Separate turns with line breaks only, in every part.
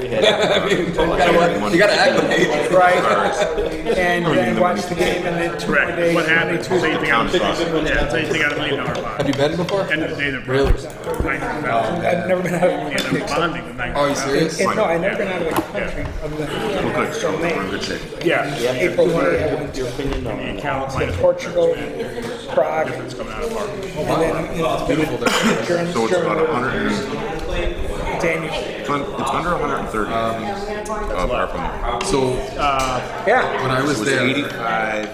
You gotta acclimate.
Right. And then watch the game and then 2 more
Correct.
days.
What happens?
Tuesday.
Same thing out of the Yeah, same thing out of $1 million
Have
bond.
you been before?
End of the day, they're
Really?
$900,000.
I've never been out of the
And
country.
they're bonding the
Are you
$900,000.
serious?
No, I've never been out of the country other than so May.
Yeah.
April, May, I went
Your opinion on
The account minus
Portugal, Prague,
it's coming out of our.
and then, you know,
Beautiful there.
Germany,
So it's about 100.
Daniel.
It's under 130. ARPA.
So
Yeah.
when I was
It was
there,
85.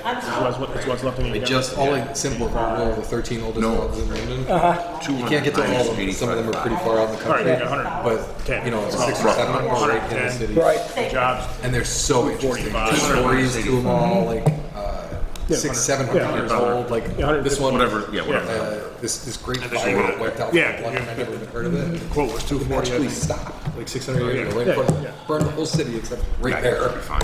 It's what's left in the
I
account.
just all like simple rule of the 13 oldest
No.
clubs in London. You
200
can't get to all of them.
minus
Some of them are
85.
pretty far out in the
All right,
country.
you got 100.
But you know, 6 or 7 of them are right in the city.
Right.
Jobs.
And they're so interesting.
45.
The stories to them all, like 600, 700
Yeah,
years old. Like
100.
this one,
Whatever. Yeah, whatever.
this great
they
fire
show
that
it.
wiped out.
Yeah.
London. I never even heard of it.
The quote was 240.
Actually stopped like 600 years ago, right in
Yeah,
front of
yeah.
burned the whole city except right there.
Fine.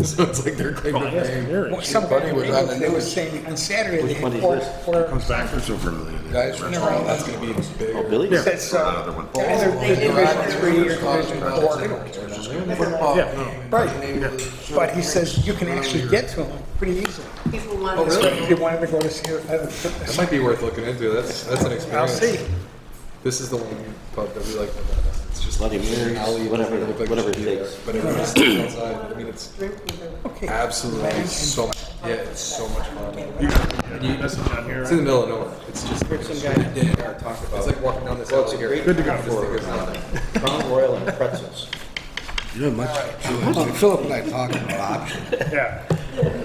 So it's like they're claiming
Yes,
fame.
there it is.
Somebody was on the news. They were saying on Saturday they
one
had
is this?
four.
Comes back.
It's over $1 million.
Guys, that's going to be even bigger.
Oh, Billy?
That's
Another one.
and they're Division 3 or Division 4.
Yeah. no.
Right. But he says you can actually get to them pretty easily.
People want to
If you wanted to go to see
That might be worth looking into. That's an
I'll
experience.
see.
This is the one pub that we like. It's just
Bloody
it's an
Marys,
alley. It
whatever-
doesn't look like
whatever
it should
it
be there,
takes.
but everyone stands outside. I mean, it's
Okay.
absolutely so much. Yeah, it's so much fun.
That's down here.
It's in the middle of nowhere. It's just it's like walking down this alley here.
Good to go.
This thing is nothing.
Crown Royal and pretzels.
You know, Philip and I talked about options.
Yeah.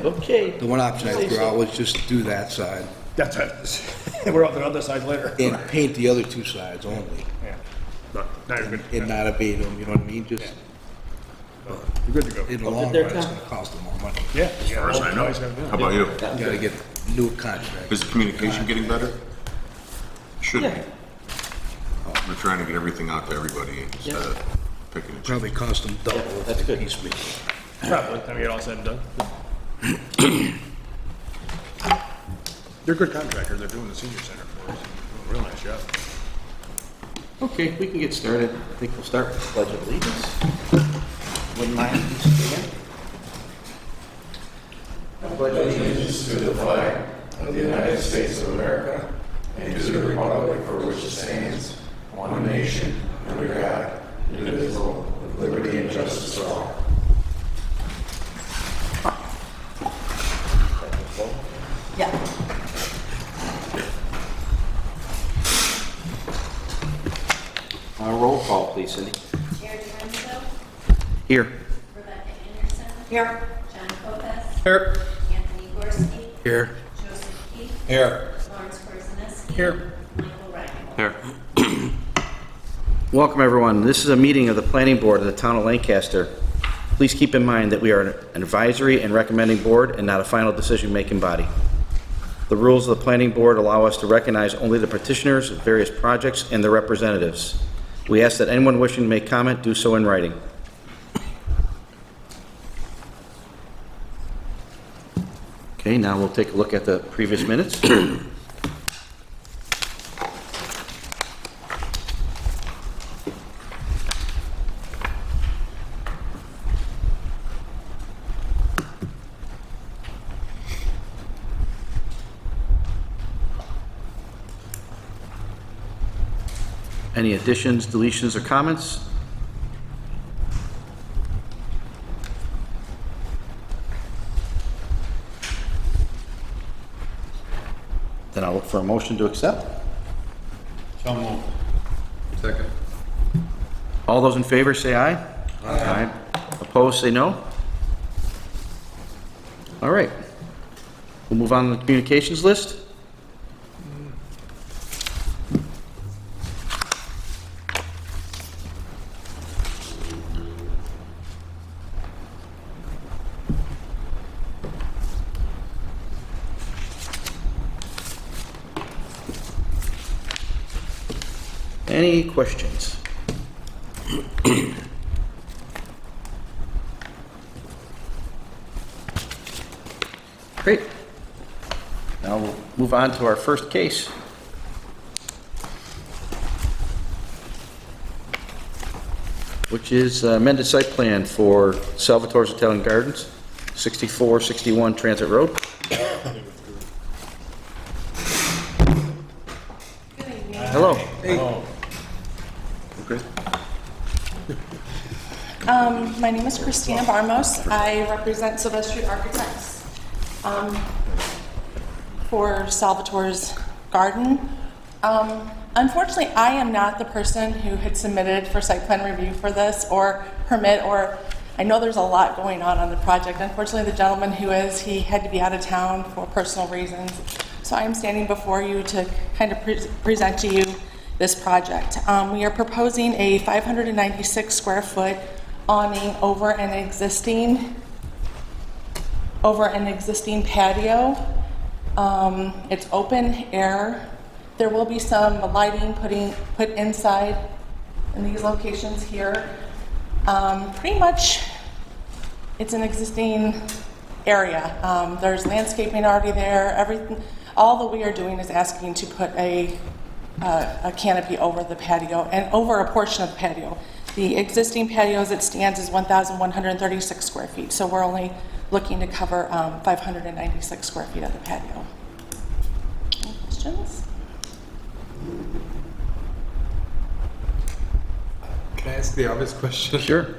Okay.
The one option I threw out was just do that side
That's it. We're on the other side later.
and paint the other 2 sides only,
Yeah. No, now you're good.
and not abate them, you know what I mean? Just
You're good to go.
in the long
there,
run, it's
Tom?
gonna cost them more money.
Yeah.
As far as I know. How about you?
You gotta get a new contract.
Is the communication getting better? Should be. We're trying to get everything out to everybody instead of picking and choosing.
Probably cost them double if
That's
they
good.
piecemeal.
Probably. Time you get all said and done. They're good contractors. They're doing the senior center for us. Doing a real nice job.
Okay, we can get started. I think we'll start with the Pledge of Allegiance. Wouldn't mind if you stand?
Yeah.
Roll call, please, Cindy.
Chair Lorenzo,
Here.
Rebecca Anderson,
Here.
John Lopez,
Here.
Anthony Gorski,
Here,
Joseph Keith,
Here.
Lawrence Korzinski.
Here.
Michael Reinhardt.
Here. Welcome, everyone. This is a meeting of the Planning Board of the Town of Lancaster. Please keep in mind that we are an advisory and recommending board and not a final decision-making body. The rules of the Planning Board allow us to recognize only the petitioners of various projects and their representatives. We ask that anyone wishing to make comment do so in writing. Okay, now we'll take a look at the previous minutes. Any additions, deletions, or comments? Then I'll look for a motion to accept.
Second.
All those in favor say aye. Aye. Opposed, say no. All right. We'll move on to the communications list. Any questions? Great. Now we'll move on to our first case. which is amended site plan for Salvatore's Italian Gardens, 6461 Transit Road. Hello.
Okay.
My name is Christina Barmos. I represent Silvestri Architects for Salvatore's Garden. Unfortunately, I am not the person who had submitted for site plan review for this or permit, or I know there's a lot going on the project. Unfortunately, the gentleman who is, he had to be out of town for personal reasons. So I am standing before you to kind of present to you this project. We are proposing a 596 square foot awning over an existing patio. It's open air. There will be some lighting put inside in these locations here. Pretty much, it's an existing area. There's landscaping already there. Everything. All that we are doing is asking to put a canopy over the patio and over a portion of the patio. The existing patio as it stands is 1,136 square feet, so we're only looking to cover 596 square feet of the patio. Any questions?
Can I ask the obvious question?
Sure.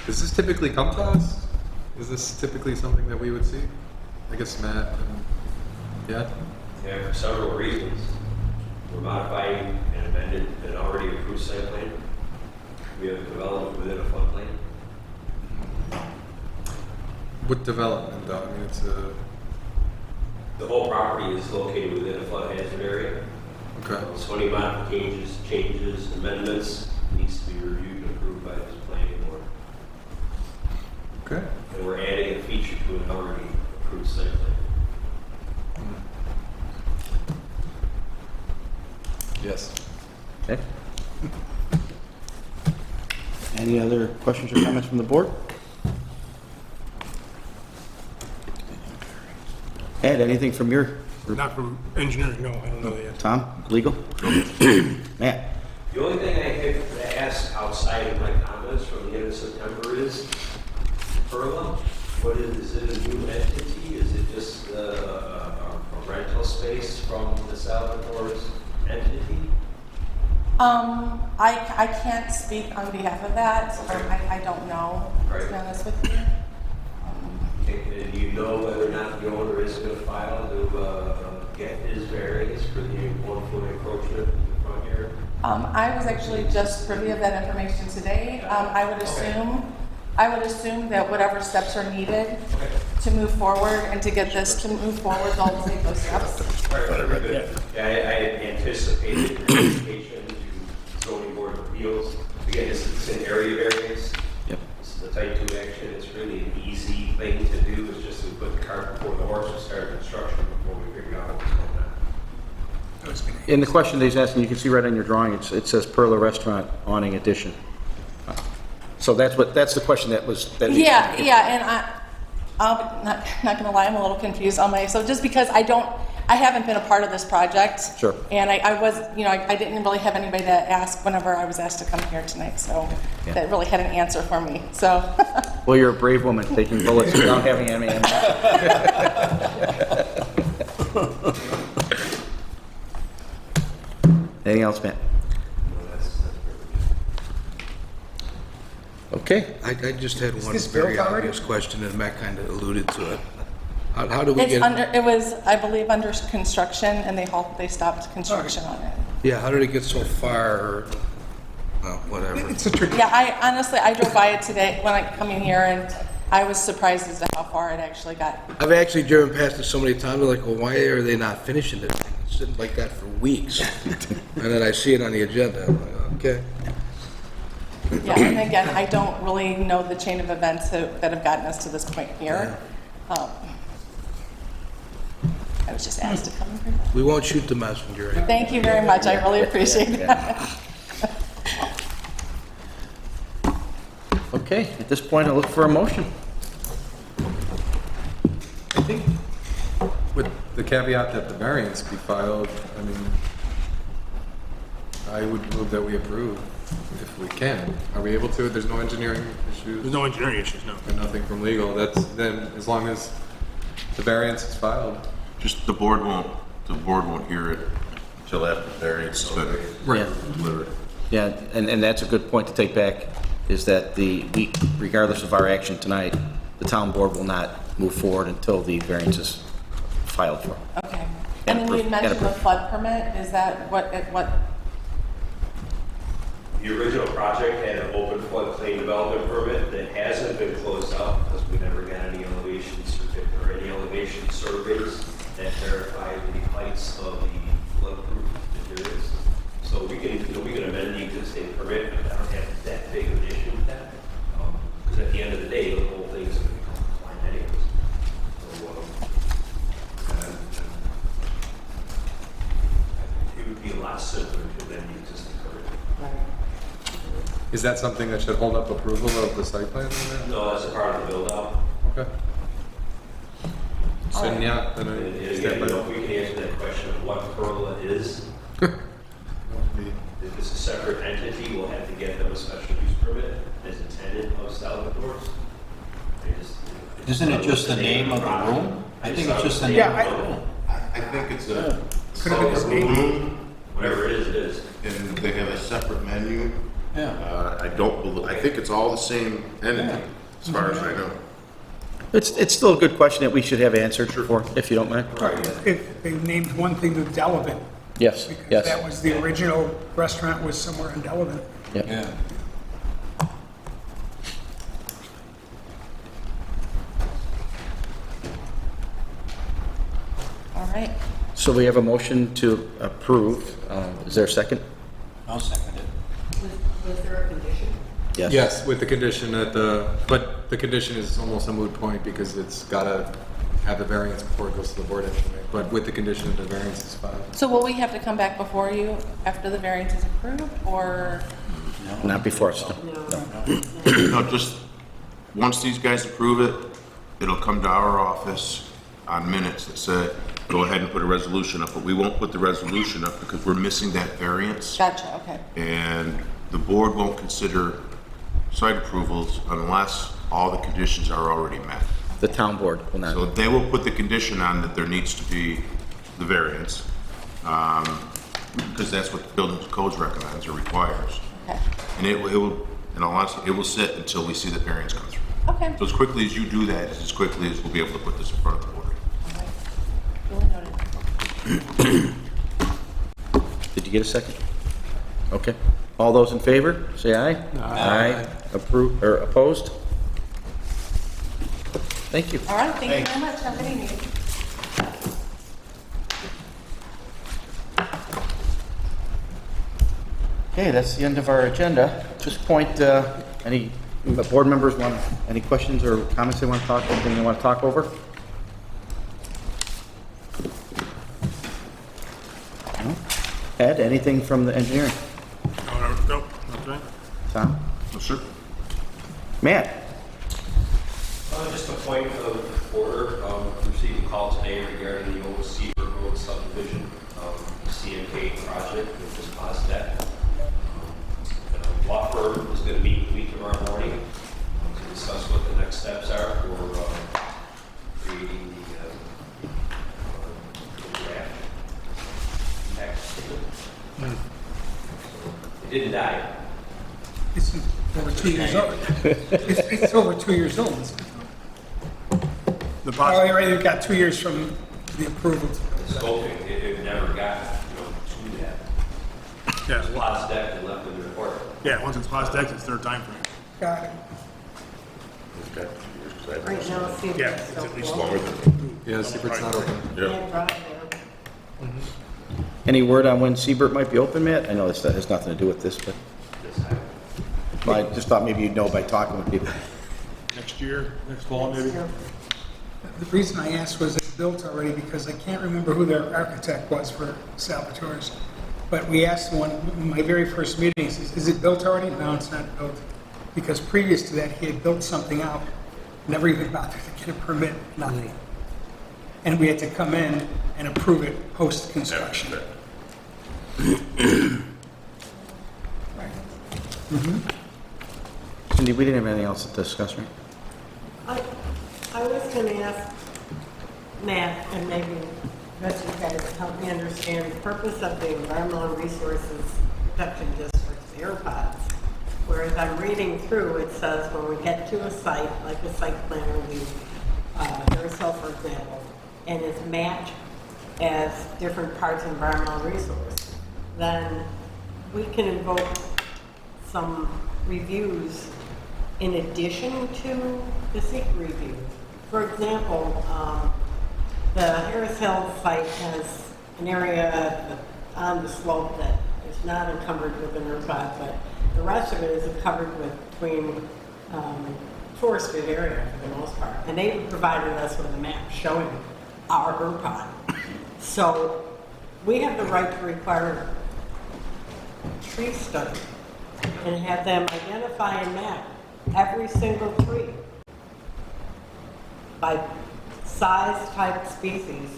Does this typically come to us? Is this typically something that we would see? I guess Matt and, yeah?
Yeah, for several reasons. We're modifying and amended an already approved site plan. We have development within a floodplain.
What development though? I mean, it's a,
The whole property is located within a flood hazard area.
okay.
So any modifications, changes, amendments needs to be reviewed and approved by this planning board.
Okay.
And we're adding a feature to an already approved site plan.
Yes.
Okay. Any other questions or comments from the board? Ed, anything from your,
Not from engineering, no, I don't know yet.
Tom, legal? Matt?
The only thing I have to ask outside of my comments from the end of September is Perla. What is it a new entity? Is it just a rental space from the Salvatore's entity?
I can't speak on behalf of that, or I don't know, to be honest with you.
And do you know whether or not the owner is going to file to get his variance for the 1 foot encroachment in the front yard?
I was actually just privy of that information today. I would assume that whatever steps are needed to move forward and to get this to move forward, they'll take those steps.
Very good. Yeah, I anticipated your application to zoning board of appeals. Again, this is an area variance.
Yep.
This is the type 2 action. It's really an easy thing to do. It's just to put the cart before the horse and start construction before we figure out what's going on.
In the question that he's asking, you can see right on your drawing, it says Perla Restaurant awning addition. So that's the question that was.
Yeah, and I'm not gonna lie, I'm a little confused on so just because I haven't been a part of this project.
Sure.
And I was, I didn't really have anybody to ask whenever I was asked to come here tonight, so
Yeah.
that really had an answer for me, so.
Well, you're a brave woman, taking bullets without having any. Anything else, Matt? Okay.
I just had one
this
very
built already?
obvious question, and Matt kind of alluded to it. How do we
It's
get?
it was, I believe, under construction, and they stopped construction on it.
Yeah, how did it get so far? Or, well, whatever.
It's a tricky.
Yeah, I drove by it today when I come in here, and I was surprised as to how far it actually got.
I've actually driven past it so many times. I'm like, well, why are they not finishing it? It's sitting like that for weeks, and then I see it on the agenda. I'm like, okay.
Yeah, and again, I don't really know the chain of events that have gotten us to this point here. I was just asked to come here.
We won't shoot the messenger.
Thank you very much. I really appreciate it.
Okay, at this point, I'll look for a motion.
I think with the caveat that the variance be filed, I mean, I would move that we approve if we can. Are we able to? There's no engineering issues?
There's no engineering issues, no.
And nothing from legal, that's, then, as long as the variance is filed.
Just the board won't hear it until after the variance has been
Right.
delivered.
Yeah, and that's a good point to take back, is that we, regardless of our action tonight, the town board will not move forward until the variance is filed for.
Okay. And then you
approved.
mentioned the flood permit, is that what,
The original project had an open floodplain development permit that hasn't been closed out because we never got any elevation certificate or any elevation surveys that verify the heights of the floodproof materials. So we can, we can amend the existing permit, but I don't have that big of an issue with that. Because at the end of the day, the whole thing is going to become compliant anyways. So, it would be a lot simpler to amend the existing permit.
Is that something that should hold up approval of the site plan? then?
No, that's a part of the build-out.
Okay. So, yeah, then
And
I
again,
stand by
if we can answer that question of what Perla is, if it's a separate entity, we'll have to get them a special use permit as a tenant of Salvador's.
Isn't it just the name of the room? I think it's just the name
Yeah,
of the room.
I think it's a
room. Whatever it is,
and they have a separate menu.
Yeah.
I don't believe, I think it's all the same entity, as far as I know.
It's still a good question that we should have answered for, if you don't mind.
If they named one thing to Delavan,
Yes,
because
yes.
that was the original restaurant was somewhere in Delavan.
Yep.
Yeah.
all right.
So we have a motion to approve. Is there a second?
I'll second it.
Was there a condition?
Yes, with the condition that but the condition is almost a moot point because it's gotta have the variance before it goes to the board anyway. But with the condition that the variance is filed.
So will we have to come back before you after the variance is approved, or?
Not before us.
No, just, once these guys approve it, it'll come to our office on minutes that say, go ahead and put a resolution up, but we won't put the resolution up because we're missing that variance.
Gotcha, okay.
And the board won't consider site approvals unless all the conditions are already met.
The town board will not.
So they will put the condition on that there needs to be the variance, because that's what the building codes recommends or requires.
Okay.
And it will, in all honesty, it will sit until we see the variance come through.
Okay.
So as quickly as you do that, is as quickly as we'll be able to put this in front of the board.
Duly noted.
Did you get a second? Okay. All those in favor, say aye. Aye. Approve, or opposed? Thank you.
All right, thank you very much. Have a good evening.
Okay, that's the end of our agenda. At this point, any board members want, any questions or comments they want to talk, anything they want to talk over? No? Ed, anything from the engineering?
No, okay.
Tom?
No, sir.
Matt?
Just a point of order, received a call today regarding the old Seabrook Road subdivision, CMK project, which is Posdet. Law firm is going to meet with me tomorrow morning to discuss what the next steps are for creating the draft impact statement. It didn't die.
It's over 2 years old. It's over 2 years old.
The
Oh,
pos-
you're right, you've got 2 years from the approval.
The scoping, it never got, to that.
yeah,
Posdet and left in the report.
yeah, once it's past X, it's their time frame.
Got it.
Right now, see if
Yeah,
it's
it's
still
at least
full.
Longer than,
Yeah, secret's not open.
yeah.
Can't drive there.
Any word on when Seabird might be open, Matt? I know that has nothing to do with this, but I just thought maybe you'd know by talking with people.
Next year, next fall, maybe.
The reason I asked was it built already because I can't remember who their architect was for Salvatore's. But we asked one, in my very first meeting, he says, is it built already? No, it's not built. Because previous to that, he had built something out, never even bothered to get a permit, nothing. And we had to come in and approve it post-construction. Right.
Cindy, we didn't have anything else to discuss, right?
I was going to ask Matt, and maybe Rest you guys help me understand the purpose of the Environmental Resources Protection District's AirPods. Whereas I'm reading through, it says when we get to a site, like a site plan review, Harris Hill, for example, and it's mapped as different parts of environmental resource, then we can invoke some reviews in addition to the secret review. For example, the Harris Hill site has an area on the slope that is not encumbered with an ERPOD, but the rest of it is covered with between forested area for the most part. And they provided us with a map showing our ERPOD. So we have the right to require a tree study and have them identify and map every single tree by size, type, species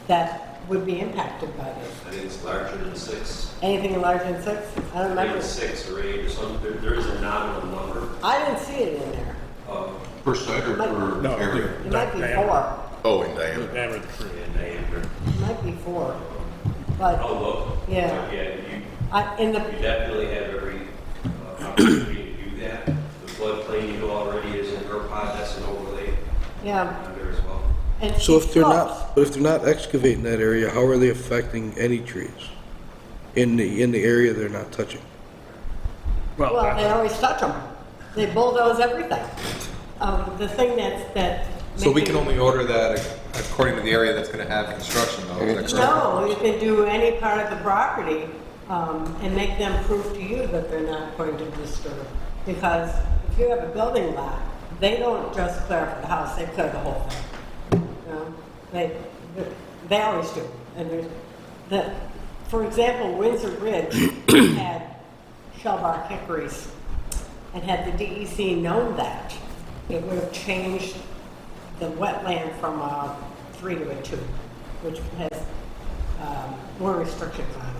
that would be impacted by this.
I think it's larger than 6.
Anything larger than 6? I don't remember.
6 or 8 or something. There is a nominal number.
I didn't see it in there.
Per site or per
No,
area?
It might be 4.
Oh, in diameter.
Never the tree.
In diameter.
It might be 4. But,
I'll look.
Yeah.
Yeah,
in the,
you definitely have every opportunity to do that. The floodplain, you know, already is in ERPOD, that's an overlay
yeah.
there as well.
And
So if they're
slopes.
not, but if they're not excavating that area, how are they affecting any trees in the area they're not touching?
Well, they always touch them. They bulldoze everything. The thing that
So we
making-
can only order that according to the area that's gonna have construction though. is that correct?
No, you can do any part of the property and make them prove to you that they're not going to disturb. Because if you have a building lot, they don't just clear up the house, they clear the whole thing. You know? They always do. And for example, Windsor Ridge had shellbark hickories. And had the DEC known that, it would have changed the wetland from a 3 to a 2, which has more restrictions on it.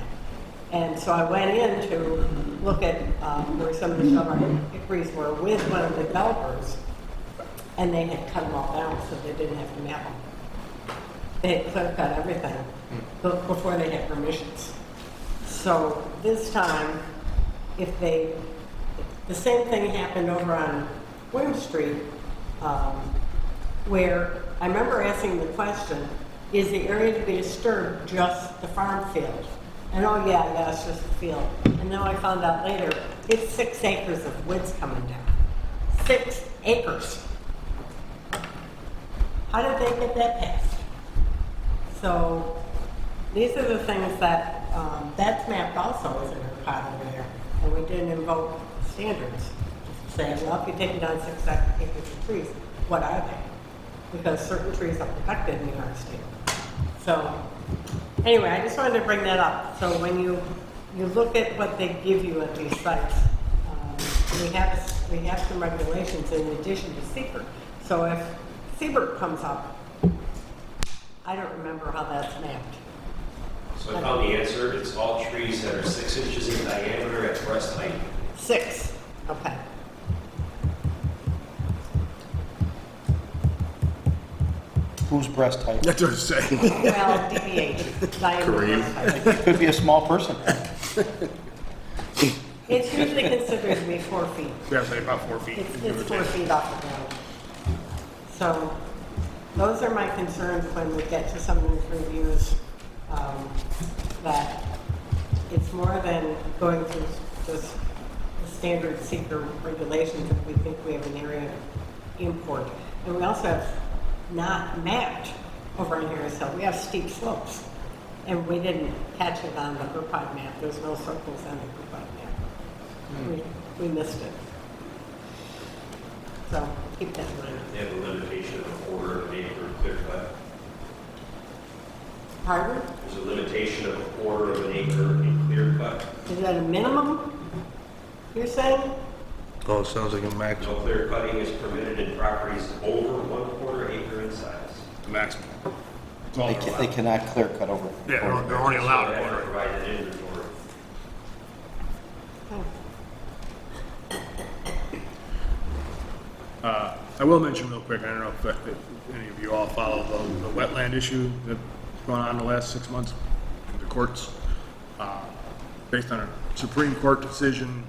And so I went in to look at where some of the shellbark hickories were with one of the developers, and they had cut them all down so they didn't have to map them. They had clear cut everything before they had permissions. So this time, the same thing happened over on William Street, where I remember asking the question, is the area to be disturbed just the farm field? And oh yeah, it's just the field. And then I found out later, it's 6 acres of woods coming down. 6 acres. How did they get that passed? So these are the things that, that's mapped also as an ERPOD over there. And we didn't invoke standards. Say, well, if you take down 6 acres of trees, what are they? Because certain trees are protected in New York State. So, anyway, I just wanted to bring that up. So when you look at what they give you at these sites, we have some regulations in addition to Seabird. So if Seabird comes up, I don't remember how that's mapped.
So I found the answer. It's all trees that are 6 inches in diameter at breast height.
6, okay.
Who's breast height?
That's what I'm saying.
Well, DBH, diameter.
Could be a small person.
It's usually considered to be 4 feet.
Yeah, say about 4 feet.
It's 4 feet off the ground. So those are my concerns when we get to some of these reviews, that it's more than going through just the standard seeker regulations if we think we have an area of import. And we also have not mapped over on Harris Hill. We have steep slopes. And we didn't catch it on the ERPOD map. There's no circles on the ERPOD map. We missed it. So keep that in mind.
They have a limitation of a quarter of an acre clear cut.
Pardon?
There's a limitation of a quarter of an acre in clear cut.
Is that a minimum, you're saying?
Oh, it sounds like a max.
No clear cutting is permitted in properties over 1/4 acre in size.
The maximum. It's all
They
they're
ca- they
allowed.
cannot clear cut over.
Yeah, they're already allowed
So
a
they have to
quarter.
provide an inventory.
I will mention real quick, I don't know if any of you all follow the wetland issue that's gone on the last 6 months in the courts. Based on a Supreme Court decision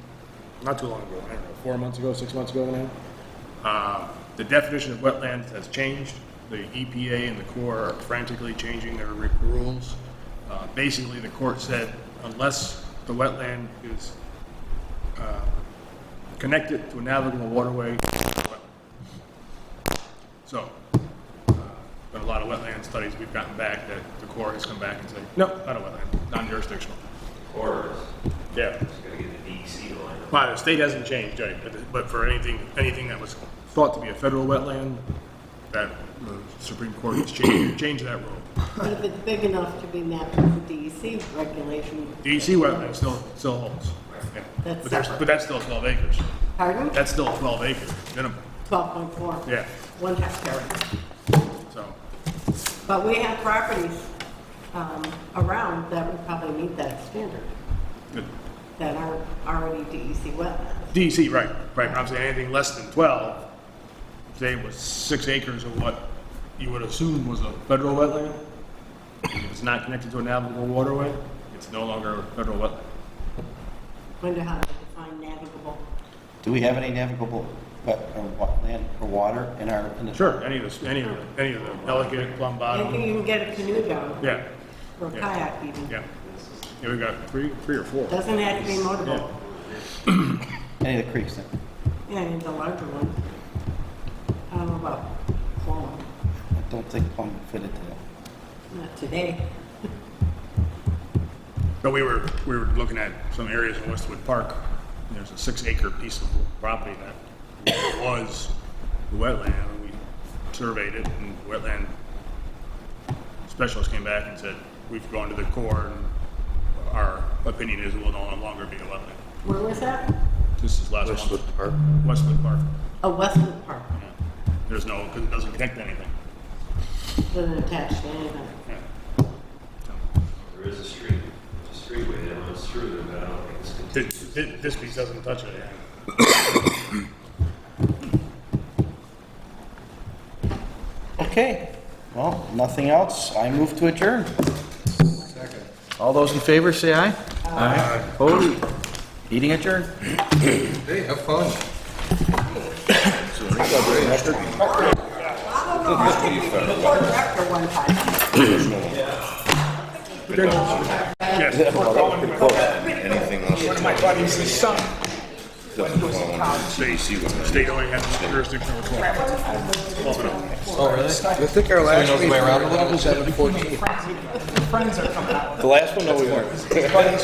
not too long ago, I don't know, 4 months ago, 6 months ago now. The definition of wetlands has changed. The EPA and the Corps are frantically changing their rules. Basically, the court said unless the wetland is connected to a navigable waterway, it's a wetland. So, been a lot of wetland studies we've gotten back that the Corps has come back and said, no, not a wetland, non-jurisdictional.
Or
Yeah.
it's gonna get the DEC line.
Well, the state hasn't changed, right, but for anything that was thought to be a federal wetland, that the Supreme Court has changed that rule.
But if it's big enough to be mapped to DEC regulation,
DEC wetland still holds. Yeah.
That's
But there's-
separate.
but that's still 12 acres.
pardon?
That's still 12 acres minimum,
12.4.
yeah,
1 hectare.
so.
But we have properties around that would probably meet that standard,
Good.
that aren't already DEC wetlands.
DEC, right, but I'm saying anything less than 12, say it was 6 acres of what you would assume was a federal wetland. If it's not connected to a navigable waterway, it's no longer a federal wetland.
Wonder how to define navigable.
Do we have any navigable land or water in the?
Sure, any of the Ellicott, Plum Bottom,
Anything you can get a canoe down,
yeah,
or a
Yeah.
kayak even.
yeah. Yeah, we got three or four.
Doesn't have to be motorboat.
Any of the creeks then?
Yeah, the larger one. I don't know about Plum,
I don't think Plum would fit into that.
not today.
But we were looking at some areas in Westwood Park. And there's a 6-acre piece of property that was the wetland. And we surveyed it, and the wetland specialist came back and said, we've gone to the Corps, and our opinion is it will no longer be a wetland.
Where was that?
This is last month.
Westwood Park.
Westwood Park.
Oh, Westwood Park.
Yeah. There's no, because it doesn't connect to anything.
Doesn't attach to anything.
Yeah.
There is a streetway that runs through there, but I don't think it's continuous.
This piece doesn't touch it.
Okay, well, nothing else. I move to adjourn. All those in favor, say aye. Aye. Opposed? Meeting adjourned.
Hey, have fun.
I don't know, I think we could report director one time.
Anything else?
One of my buddies' son.
State only has jurisdiction over 12.
Oh, really?
I think our last
knows the way
meeting
around a little
was 7:14.
Friends are coming out.
The last one, no, we weren't.